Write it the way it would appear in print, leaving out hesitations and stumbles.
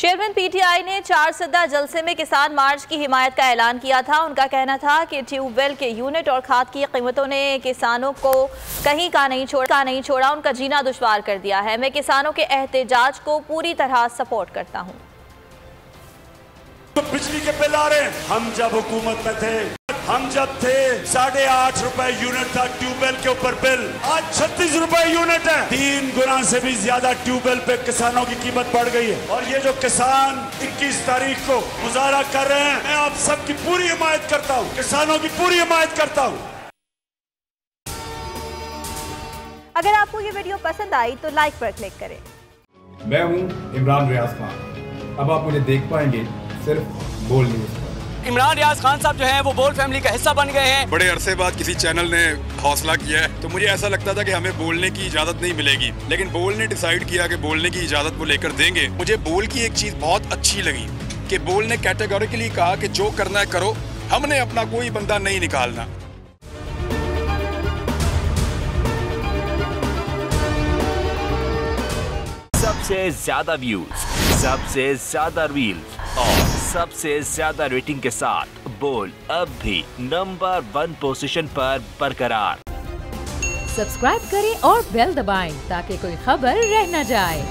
Chairman PTI ने 4 सद्दा जलसे में किसान मार्च की हिमायत का ऐलान किया था। उनका कहना था कि ट्यूबवेल के यूनिट और खाद की कीमतों ने किसानों को कहीं का नहीं छोड़ा, उनका जीना दुश्वार कर दिया है। मैं किसानों के एहतजाज को पूरी तरह सपोर्ट करता हूँ। तो बिजली के बिल आ रहे हैं। हम जब हुकूमत में थे, हम जब थे 8.5 रुपए यूनिट था ट्यूबवेल के ऊपर बिल, आज 36 रुपए यूनिट है। 3 गुना से भी ज्यादा ट्यूबवेल पे किसानों की कीमत बढ़ गई है। और ये जो किसान 21 तारीख को मुजाहरा कर रहे हैं, मैं आप सबकी पूरी हिमायत करता हूँ, किसानों की पूरी हिमायत करता हूँ। अगर आपको ये वीडियो पसंद आई तो लाइक पर क्लिक करें। मैं हूँ इमरान रियाज खान। अब आप मुझे देख पाएंगे सिर्फ बोल न्यूज़ पर। इमरान रियाज खान साहब जो हैं वो बोल फैमिली का हिस्सा बन गए हैं। बड़े अरसे बाद किसी चैनल ने हौसला किया है, तो मुझे ऐसा लगता था कि हमें बोलने की इजाजत नहीं मिलेगी, लेकिन बोल ने डिसाइड किया कि बोलने की इजाजत वो लेकर देंगे। मुझे बोल की एक चीज बहुत अच्छी लगी कि बोल ने कैटेगोरिकली कहा कि जो करना है करो, हमने अपना कोई बंदा नहीं निकालना। सबसे ज्यादा व्यूज, सबसे ज्यादा रील्स और सबसे ज्यादा रेटिंग के साथ बोल अब भी नंबर 1 पोजीशन पर बरकरार। सब्सक्राइब करें और बेल दबाएं ताकि कोई खबर रह न जाए।